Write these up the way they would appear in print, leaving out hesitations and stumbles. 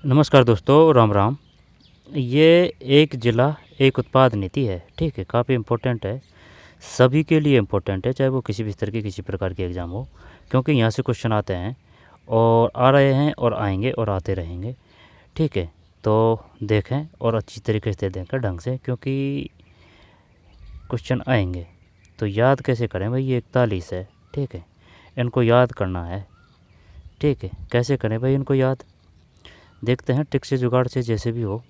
नमस्कार दोस्तों, राम राम। ये एक ज़िला एक उत्पाद नीति है, ठीक है। काफ़ी इम्पोर्टेंट है, सभी के लिए इम्पोर्टेंट है, चाहे वो किसी भी स्तर की किसी प्रकार की एग्ज़ाम हो, क्योंकि यहाँ से क्वेश्चन आते हैं और आ रहे हैं और आएंगे और आते रहेंगे, ठीक है। तो देखें और अच्छी तरीके से देखें ढंग से, क्योंकि क्वेश्चन आएंगे तो याद कैसे करें भाई। ये 41 है, ठीक है। इनको याद करना है, ठीक है। कैसे करें भाई इनको याद, देखते हैं ट्रिक से जुगाड़ से, जैसे भी हो।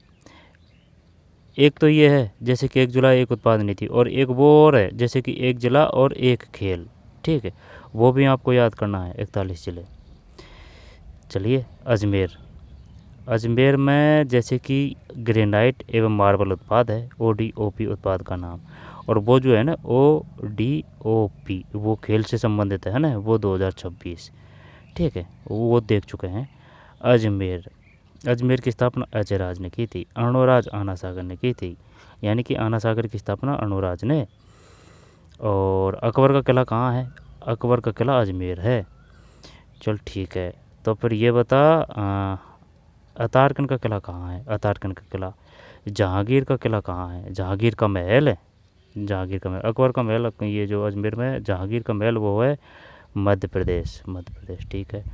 एक तो ये है जैसे कि एक जिला एक उत्पाद नीति, और एक वो और है जैसे कि एक जिला और एक खेल, ठीक है। वो भी आपको याद करना है, 41 जिले। चलिए, अजमेर। अजमेर में जैसे कि ग्रेनाइट एवं मार्बल उत्पाद है, ODOP उत्पाद का नाम। और वो जो है ना ODOP, वो खेल से संबंधित है ना, वो 2026, ठीक है। वो देख चुके हैं। अजमेर, अजमेर की स्थापना अजयराज ने की थी, अर्णोराज आनासागर ने की थी, यानी कि आनासागर की स्थापना अर्णोराज ने। और अकबर का किला कहाँ है, अकबर का किला अजमेर है। चल ठीक है, तो फिर ये बता, अतारकन का किला कहाँ है, अतारकन का किला। जहांगीर का किला कहाँ है, जहांगीर का महल है, जहांगीर का महल। अकबर का महल ये जो अजमेर में है, जहांगीर का महल वो है मध्य प्रदेश, मध्य प्रदेश, ठीक है।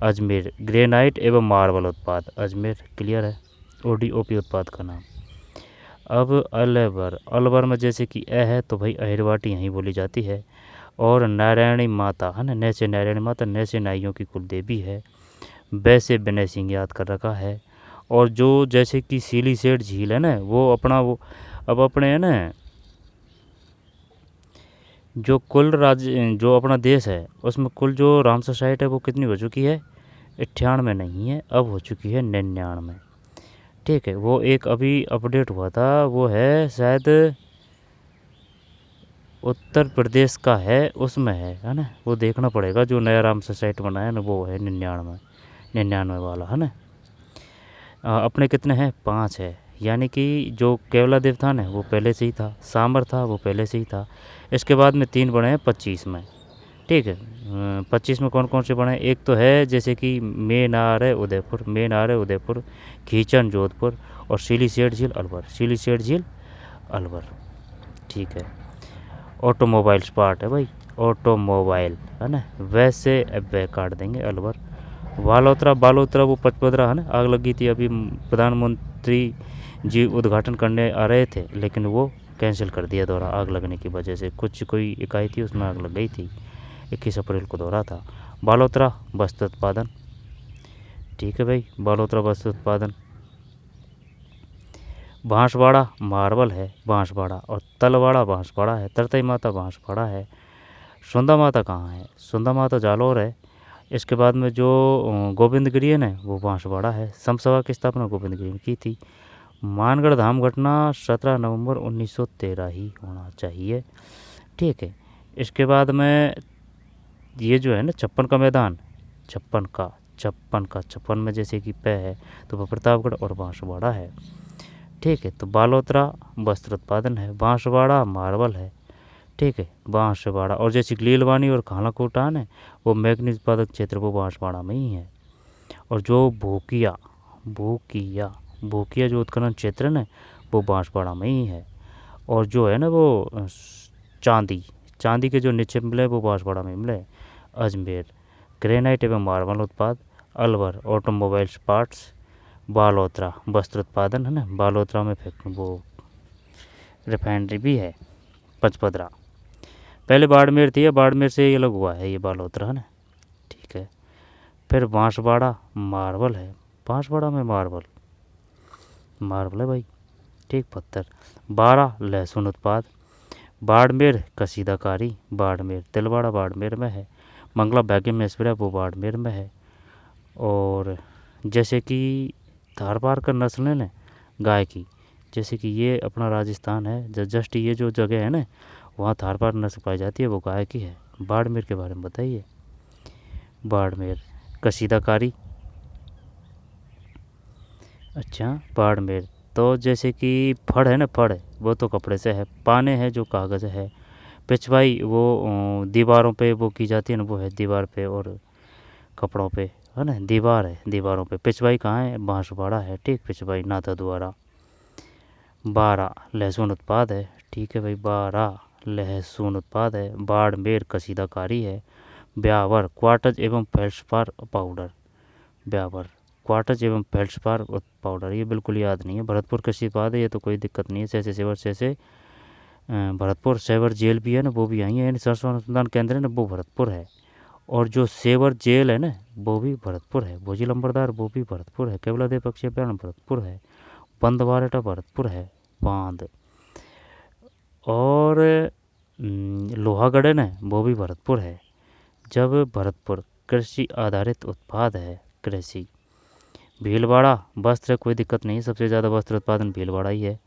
अजमेर ग्रेनाइट एवं मार्बल उत्पाद, अजमेर क्लियर है, ODOP उत्पाद का नाम। अब अलवर, अलवर में जैसे कि है तो भाई अहिरवाटी यहीं बोली जाती है। और नारायणी माता है ना, नैसे नारायणी माता, नैसे नाइयों की कुल देवी है। वैसे विनय सिंह याद कर रखा है। और जो जैसे कि सीली सेठ झील है ना, वो अपना वो अब अपने है ना, जो कुल राज्य जो अपना देश है उसमें कुल जो रामसर साइट है वो कितनी हो चुकी है, 98 नहीं है, अब हो चुकी है 99, ठीक है। वो एक अभी अपडेट हुआ था, वो है शायद उत्तर प्रदेश का है, उसमें है ना। वो देखना पड़ेगा, जो नया रामसर साइट बना है ना वो है 99 वाला है ना। अपने कितने हैं, 5 है। यानी कि जो केवलादेव था ना वो पहले से ही था, सामर था वो पहले से ही था। इसके बाद में 3 बने हैं 25 में, ठीक है। 25 में कौन कौन से बने हैं, एक तो है जैसे कि मेनार है उदयपुर, मेनार है उदयपुर, खींचन जोधपुर, और सीली सेठ झील अलवर, सीली सेठ झील अलवर, ठीक है। ऑटोमोबाइल्स पार्ट है भाई, ऑटोमोबाइल है ना, वैसे अब वे काट देंगे अलवर। बालोतरा, बालोतरा वो पचपदरा है ना, आग लगी थी अभी, प्रधानमंत्री जी उद्घाटन करने आ रहे थे लेकिन वो कैंसिल कर दिया दौरा, आग लगने की वजह से। कुछ कोई इकाई थी उसमें आग लग गई थी, 21 अप्रैल को दौरा था। बालोतरा वस्त्र उत्पादन, ठीक है भाई, बालोतरा वस्त्र उत्पादन। बांसवाड़ा मार्बल है, बांसवाड़ा। और तलवाड़ा बांसवाड़ा है, तरतई माता बांसवाड़ा है। सुंदा माता कहाँ है, सुंदा माता जालौर है। इसके बाद में जो गोविंदगिरी है ना वो बांसवाड़ा है। समसभा की स्थापना गोविंदगिरी में की थी। मानगढ़ धाम घटना 17 नवंबर 1913 ही होना चाहिए, ठीक है। इसके बाद में ये जो है ना छप्पन का मैदान, छप्पन में जैसे कि पे है तो वो प्रतापगढ़ और बांसवाड़ा है, ठीक है। तो बालोतरा वस्त्र उत्पादन है, बांसवाड़ा मार्बल है, ठीक है, बांसवाड़ा। और जैसे लीलवानी और खालाकोटान है वो मैग्नीज उत्पादक क्षेत्र वो बांसवाड़ा में ही है। और जो भूकिया, भूकिया जो उत्खनन क्षेत्र है ना वो बांसवाड़ा में ही है। और जो है ना वो चांदी, चांदी के जो निक्षेप मिले वो बांसवाड़ा में मिले। अजमेर ग्रेनाइट एवं मार्बल उत्पाद, अलवर ऑटोमोबाइल्स पार्ट्स, बालोतरा वस्त्र उत्पादन है ना, बालोतरा में वो रिफाइनरी भी है। पचपदरा पहले बाड़मेर थी, बाड़मेर से ये अलग हुआ है ये बालोतरा है ना, ठीक है। फिर बांसवाड़ा मार्बल है, बांसवाड़ा में मार्बल है भाई, ठीक। पत्थर। 12 लहसुन उत्पाद, बाड़मेर कसीदाकारी, बाड़मेर तिलवाड़ा बाड़मेर में है। मंगला भाग्यमेश्वरा वो बाड़मेर में है। और जैसे कि धारवाड़ का नस्ल है ना गाय की, जैसे कि ये अपना राजस्थान है, जस्ट ये जो जगह है ना वहाँ धारवाड़ नस्ल पाई जाती है, वो गाय की है। बाड़मेर के बारे में बताइए। बाड़मेर कसीदाकारी, अच्छा बाड़मेर। तो जैसे कि फड़ है ना, फड़ वो तो कपड़े से है। पाने हैं जो कागज़ है। पिछवाई वो दीवारों पे वो की जाती है ना, वो है दीवार पे और कपड़ों पे। है ना, दीवार है, दीवारों पे। पिछवाई कहाँ है, बांसवाड़ा है, ठीक, पिछवाई नाथा द्वारा। बारह लहसुन उत्पाद है, ठीक है भाई, 12 लहसुन उत्पाद है। बाड़मेर कसीदाकारी है। ब्यावर क्वार्टज एवं फेल्सपार पाउडर, ब्यावर क्वार्टज एवं फेल्सपार पाउडर, ये बिल्कुल याद नहीं है। भरतपुर कृषि उत्पाद है, ये तो कोई दिक्कत नहीं है। जैसे सेवर जैसे भरतपुर। सेवर जेल भी है ना, वो भी आई है, यानी सरसों अनुसंधान केंद्र है ना, वो भरतपुर है। और जो सेवर जेल है ना, वो भी भरतपुर है। भोजी लंबरदार वो भी भरतपुर है। केवलादेव पक्षी अभ्यारण्य भरतपुर है। बंदवारेटा भरतपुर है, बांध। और लोहागढ़ है ना, वो भी भरतपुर है। जब भरतपुर कृषि आधारित उत्पाद है, कृषि। भीलवाड़ा वस्त्र, कोई दिक्कत नहीं, सबसे ज़्यादा वस्त्र उत्पादन भीलवाड़ा ही है।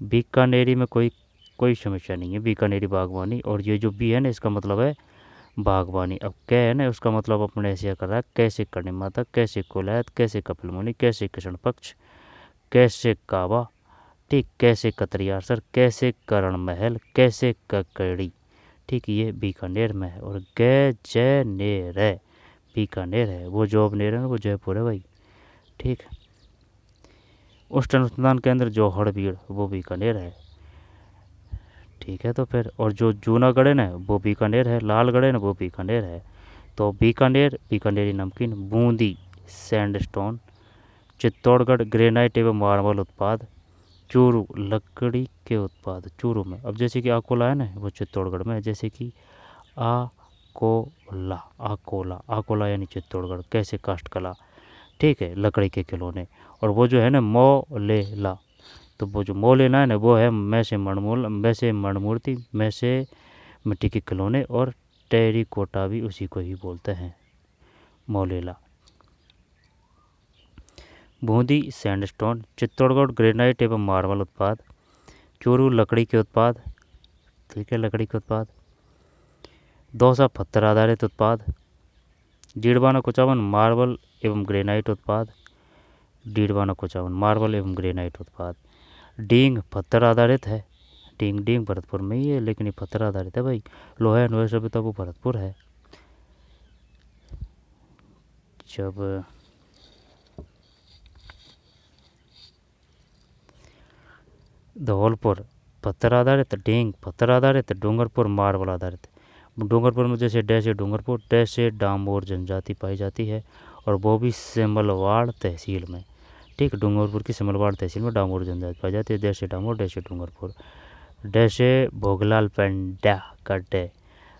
बीकानेरी में कोई समस्या नहीं है, बीकानेरी बागवानी। और ये जो बी है ना, इसका मतलब है बागवानी। अब क्या है ना, उसका मतलब अपने ऐसे कर रहा है, कैसे करने माता, कैसे कोलैत, कैसे कपिल मुनि, कैसे कृष्ण पक्ष, कैसे काबा, ठीक, कैसे कतरियार सर, कैसे करण महल, कैसे ककड़ी, ठीक, ये बीकानेर में है। और गैजनेर है, बीकानेर है। वो जोबनेर है ना, वो जयपुर है भाई, ठीक। उष्ण अनुसंधान केंद्र जौहड़बीड़, वो बीकानेर है, ठीक है। तो फिर, और जो जूनागढ़ है ना, वो बीकानेर है। लालगढ़ है ना, वो बीकानेर है। तो बीकानेर बीकानेरी नमकीन। बूंदी सैंडस्टोन। चित्तौड़गढ़ ग्रेनाइट एवं मार्बल उत्पाद। चूरू लकड़ी के उत्पाद, चूरू में। अब जैसे कि अकोला है ना, वो चित्तौड़गढ़ में है। जैसे कि आकोला, आकोला, आकोला यानी चित्तौड़गढ़। कैसे काष्ठकला, ठीक है, लकड़ी के खिलौने। और वो जो है ना मोलेला, तो वो जो मोलेला है ना, वो है मैसे मणमूर्ति, मैसे मिट्टी के खिलौने। और टेरिकोटा भी उसी को ही बोलते हैं, मोलेला। बूंदी सैंडस्टोन। चित्तौड़गढ़ ग्रेनाइट एवं मार्बल उत्पाद। चूरू लकड़ी के उत्पाद, ठीक है, लकड़ी के उत्पाद। दौसा पत्थर आधारित उत्पाद। डीडवाना कुचावन मार्बल एवं ग्रेनाइट उत्पाद। डीडवाना कुचावन मार्बल एवं ग्रेनाइट उत्पाद। डींग पत्थर आधारित है। डींग भरतपुर में ही है, लेकिन ये पत्थर आधारित है भाई। लोहा अनवय सभ्यता, वो भरतपुर है। जब धौलपुर पत्थर आधारित, डींग पत्थर आधारित, डूंगरपुर मार्बल आधारित। डूंगरपुर में जैसे डैश डूंगरपुर, डैश डामोर जनजाति पाई जाती है। और वो भी सिमलवाड़ तहसील में, ठीक, डूंगरपुर की सिमलवाड़ तहसील में डामोर जनजाति पाई जाती है। Dash Damor, dash Dungarpur. Dash Bhoglal Pandya का डे।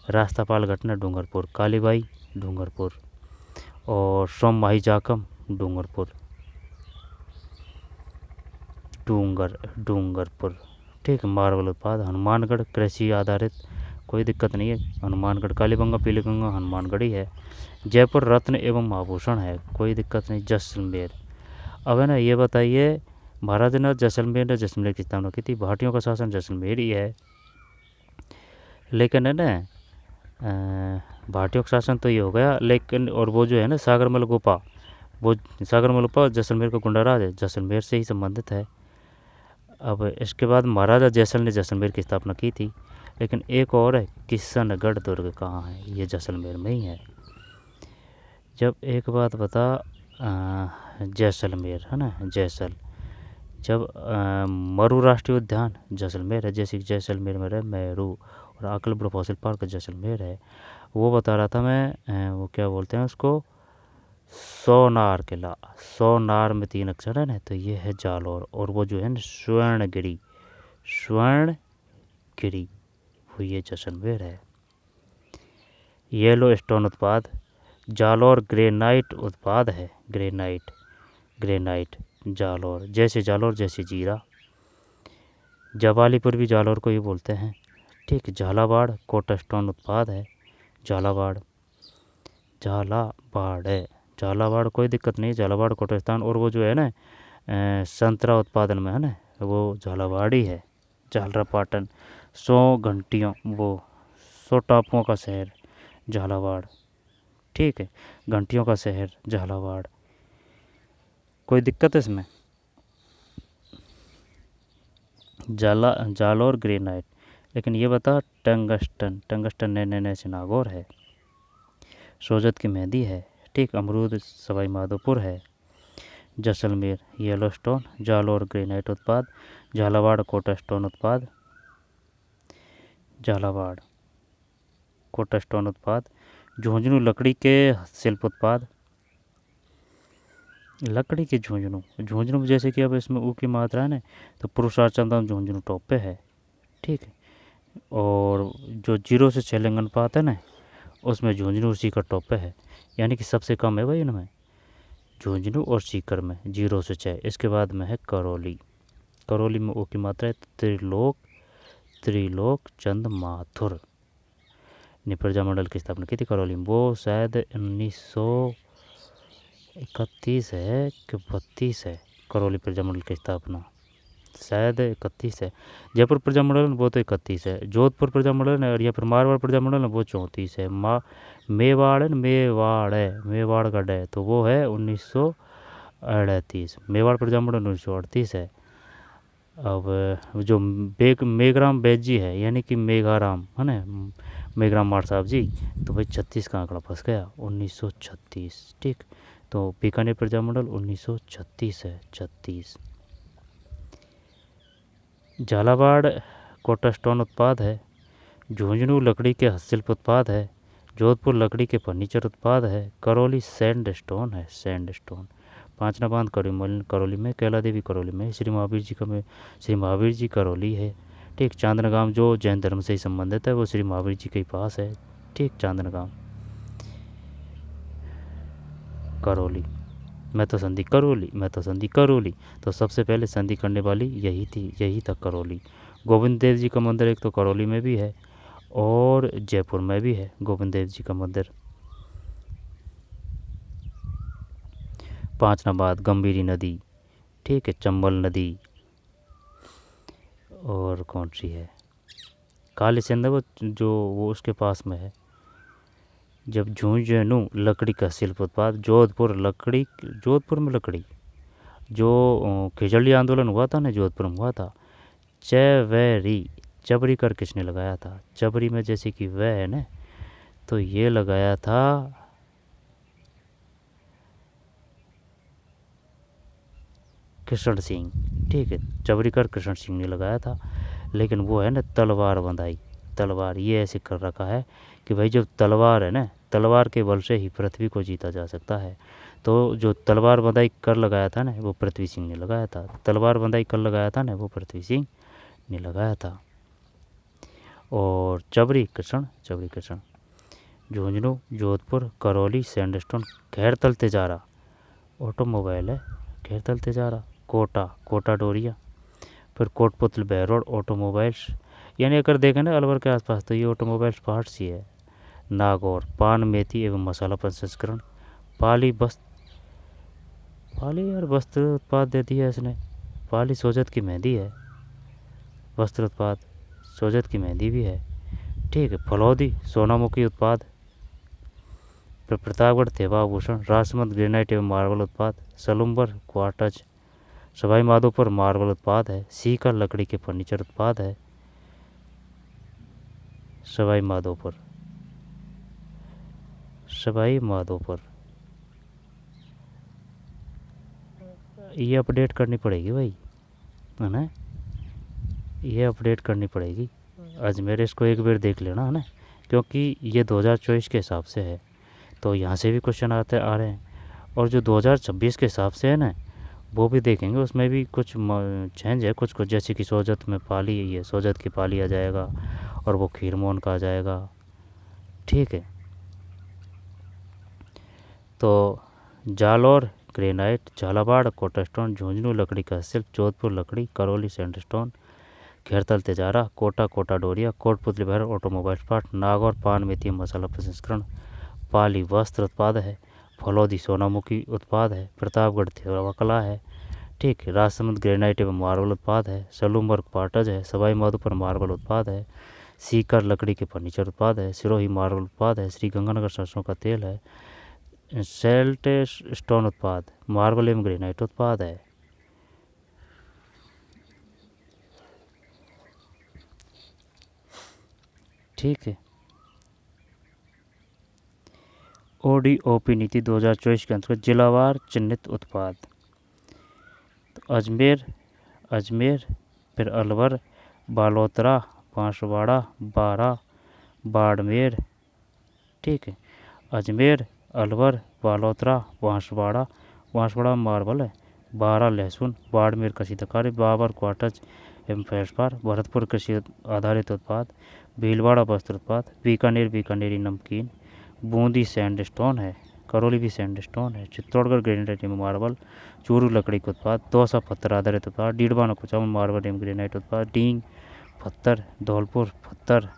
रास्तापाल घटना डूंगरपुर। कालीबाई डूंगरपुर। और सोम माही जाकम डूंगरपुर, डूंगरपुर, ठीक। मार्बल उत्पाद हनुमानगढ़ कृषि आधारित, कोई दिक्कत नहीं है। हनुमानगढ़ कालीबंगा पीलीगंगा हनुमानगढ़ ही है। जयपुर रत्न एवं आभूषण है, कोई दिक्कत नहीं। जैसलमेर, अब है ना, ये बताइए, महाराज ने जैसलमेर की स्थापना की थी। भाटियों का शासन जैसलमेर ही है। लेकिन है ना, भाटियों का शासन तो ये हो गया, लेकिन और वो जो है ना सागरमल गोपा, वो सागरमल गोपा जैसलमेर का गुंडाराज है, जैसलमेर से ही संबंधित है। अब इसके बाद महाराजा जैसल ने जैसलमेर की स्थापना की थी। लेकिन एक और है, किशनगढ़ दुर्ग कहाँ है, ये जैसलमेर में ही है। जब एक बात बता, जैसलमेर है ना, जब मरू राष्ट्रीय उद्यान जैसलमेर है। जैसे कि जैसलमेर में है मेरू। और आकलपुर फॉसिल पार्क जैसलमेर है। वो बता रहा था मैं, वो क्या बोलते हैं उसको, सोनार किला। सोनार में 3 अक्षर है ना, तो ये है जालौर। और वो जो है ना स्वर्णगिरी, वो ये जैसलमेर है। येलो स्टोन उत्पाद जालौर ग्रेनाइट उत्पाद है। ग्रेनाइट जालौर, जैसे जीरा। जवालीपुर भी जालौर को ही बोलते हैं, ठीक। झालावाड़ कोटा स्टोन उत्पाद है। झालावाड़ है, झालावाड़ कोई दिक्कत नहीं, झालावाड़ कोटा स्थान। और वो जो है ना संतरा उत्पादन में है ना, वो झालावाड़ ही है। झालरापाटन 100 घंटियों, वो 100 टापुओं का शहर झालावाड़, ठीक है, घंटियों का शहर झालावाड़। कोई दिक्कत है इसमें? जालौर ग्रेनाइट। लेकिन ये बता, टंगस्टन नैने से नागौर है। सोजत की मेहंदी है, ठीक, अमरूद सवाई माधोपुर है। Jaisalmer yellow stone, Jalore granite उत्पाद, झालावाड़ कोटा स्टोन उत्पाद, झालावाड़ कोटा स्टोन उत्पाद, झुंझुनू लकड़ी के शिल्प उत्पाद, लकड़ी के झुंझुनू, झुंझुनू में जैसे कि अब इसमें ऊ की मात्रा है ना, तो पुरुषार्थचंदन झुंझुनू टॉप पे है। ठीक है, और जो 0 से 6 लिंग अनुपात है ना, उसमें झुंझुनू और सीकर टॉप पे है, यानी कि सबसे कम है भाई इनमें, झुंझुनू और सीकर में 0 से 6। इसके बाद में है करौली, करौली में ओ की मात्रा है त्रिलोक, त्रिलोक चंद माथुर ने प्रजामंडल की स्थापना की थी करौली में। वो शायद 1931 है कि 32 है, करौली प्रजामंडल की स्थापना शायद 31 है। जयपुर प्रजामंडल वो तो 31 है, जोधपुर प्रजामंडल है, और यहाँ पर मारवाड़ प्रजामंडल है वो 34 है। मेवाड़ है, मेवाड़ है, मेवाड़ गढ़ है, तो वो है 1938। मेवाड़ प्रजामंडल 1938 है। अब जो मेघराम बैद जी है, यानी कि मेघाराम है ना, मेघराम मार साहब जी, तो भाई 36 का आंकड़ा फंस गया, 1936। ठीक, तो बीकानेर प्रजामंडल 1936 है, 36। झालावाड़ कोटा स्टोन उत्पाद है, झुंझुनू लकड़ी के हस्तशिल्प उत्पाद है, जोधपुर लकड़ी के फर्नीचर उत्पाद है, करौली सैंड स्टोन है, सैंड स्टोन। पांचना बांध करौली में, कैला देवी करौली में, श्री महावीर जी का में श्री महावीर जी करौली है। ठीक, चांदनगाम जो जैन धर्म से ही संबंधित है वो श्री महावीर जी के पास है। ठीक, चांदनगाम करौली, मैं तो संधि करौली, मैं तो संधि करौली, तो सबसे पहले संधि करने वाली यही थी, यही था करौली। गोविंद देव जी का मंदिर एक तो करौली में भी है और जयपुर में भी है गोविंद देव जी का मंदिर। पांच नंबर गंभीरी नदी, ठीक है, चंबल नदी, और कौन सी है, काली सिंध वो जो वो उसके पास में है। जब झुंझुनू लकड़ी का शिल्प उत्पाद, जोधपुर लकड़ी, जोधपुर में लकड़ी, जो खिजड़ी आंदोलन हुआ था ना, जोधपुर में हुआ था। चैवरी, चबरी कर किसने लगाया था, चबरी में जैसे कि वह है ना, तो ये लगाया था कृष्ण सिंह। ठीक है, चबरी कर कृष्ण सिंह ने लगाया था, लेकिन वो है ना तलवार बंधाई, तलवार ये ऐसे कर रखा है कि भाई जब तलवार है ना, तलवार के बल से ही पृथ्वी को जीता जा सकता है। तो जो तलवार बंधाई कर लगाया था ना, वो पृथ्वी सिंह ने लगाया था, तलवार बंधाई कर लगाया था ना, वो पृथ्वी सिंह ने लगाया था। और चबरी कृष्ण, चबरी कृष्ण। झुंझुनू, जोधपुर, करौली सैंडस्टोन, खैरतल तेजारा ऑटोमोबाइल है, खैरतल तेजारा। कोटा, कोटा डोरिया, फिर कोटपुतल बहरोड ऑटोमोबाइल्स, यानी अगर देखें ना अलवर के आसपास तो ये ऑटोमोबाइल्स पार्ट्स ही है। नागौर, पान मेथी एवं मसाला प्रसंस्करण। पाली पाली यार वस्त्र उत्पाद दे दिया इसने, पाली सोजत की मेहंदी है, वस्त्र उत्पाद सोजत की मेहंदी भी है। ठीक है, फलौदी सोनामुखी उत्पाद, फिर प्रतापगढ़ थेवा आभूषण, राजसमंद ग्रेनाइट एवं मार्बल उत्पाद, सलुम्बर क्वार्टज, सवाई माधोपुर मार्बल उत्पाद है, सीकर लकड़ी के फर्नीचर उत्पाद है, सवाई माधोपुर, सवाई माधोपुर। ये अपडेट करनी पड़ेगी भाई, है ना, ये अपडेट करनी पड़ेगी। अजमेर इसको एक बार देख लेना है ना, क्योंकि ये 2024 के हिसाब से है, तो यहाँ से भी क्वेश्चन आते आ रहे हैं। और जो 2026 के हिसाब से है ना, वो भी देखेंगे, उसमें भी कुछ चेंज है, कुछ कुछ, जैसे कि सोजत में पाली, ये सोजत की पाली आ जाएगा और वो खीरमोहन का आ जाएगा। ठीक है, तो जालौर ग्रेनाइट, झालावाड़ कोटा स्टोन, झुंझुनू लकड़ी का शिल्प, जोधपुर लकड़ी, करौली सैंडस्टोन, खैरतल तेजारा, कोटा कोटा डोरिया, कोटपुतली बहर ऑटोमोबाइल पार्ट, नागौर पान मेथी मसाला प्रसंस्करण, पाली वस्त्र उत्पाद है, फलौदी सोनामुखी उत्पाद है, प्रतापगढ़ थेवा कला है। ठीक है, राजसमंद ग्रेनाइट एवं मार्बल उत्पाद है, सलूमबर्ग पाटज है, सवाई माधोपुर मार्बल उत्पाद है, सीकर लकड़ी के फर्नीचर उत्पाद है, सिरोही मार्बल उत्पाद है, श्री गंगानगर सरसों का तेल है, सेल्ट स्टोन उत्पाद, मार्बल एवं ग्रेनाइट उत्पाद है। ठीक है, ODOP नीति 2024 के अंतर्गत जिलावार चिन्हित उत्पाद। तो अजमेर, फिर अलवर, बालोतरा, बांसवाड़ा, बारा, बाड़मेर। ठीक है, अजमेर, अलवर, बालोतरा, बांसवाड़ा मार्बल है, बारा लहसुन, बाड़मेर कृषि तरकारी, बाबर क्वार्टज एवं फेस्पार, भरतपुर कृषि आधारित उत्पाद, भीलवाड़ा वस्त्र उत्पाद, बीकानेरी नमकीन, बूंदी सैंडस्टोन है, करौली भी सैंडस्टोन है, चित्तौड़गढ़ ग्रेनाइट एवं मार्बल, चूरू लकड़ी के उत्पाद, दौसा पत्थर आधारित उत्पाद, डीडवाना कुचामन मार्बल एवं ग्रेनाइट उत्पाद, डींग पत्थर, धौलपुर पत्थर,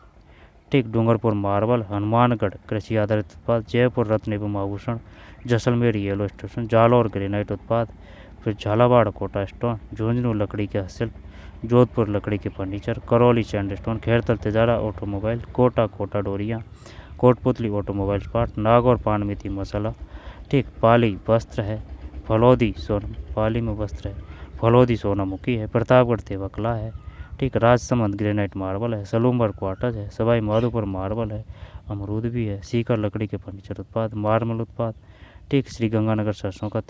ठीक, डूंगरपुर मार्बल, हनुमानगढ़ कृषि आधारित उत्पाद, जयपुर रत्न एवं आभूषण, Jaisalmer yellow station, Jalore granite उत्पाद, फिर झालावाड़ कोटा स्टोन, झुंझुनू लकड़ी के हस्तशिल्प, जोधपुर लकड़ी के furniture, Karauli sandstone, Khairthal Tijara automobile, Kota डोरियाँ, कोटपुतली ऑटोमोबाइल पार्ट, नागौर पान मेथी मसाला, ठीक, पाली वस्त्र है, फलौदी पाली में वस्त्र है, फलौदी सोनामुखी है, प्रतापगढ़ तेवकला है, ठीक, राजसमंद ग्रेनाइट मार्बल है, सलूम्बर क्वार्टज है, सवाई माधोपुर मार्बल है, अमरूद भी है, सीकर लकड़ी के फर्नीचर उत्पाद, मार्बल उत्पाद, ठीक, श्रीगंगानगर सरसों का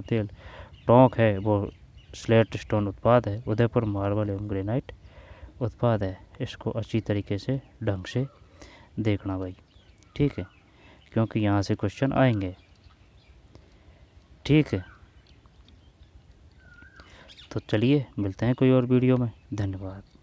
तेल, टोंक है वो स्लेट स्टोन उत्पाद है, उदयपुर मार्बल एवं ग्रेनाइट उत्पाद है। इसको अच्छी तरीके से ढंग से देखना भाई, ठीक है, क्योंकि यहाँ से क्वेश्चन आएंगे। ठीक है, तो चलिए मिलते हैं कोई और वीडियो में। धन्यवाद।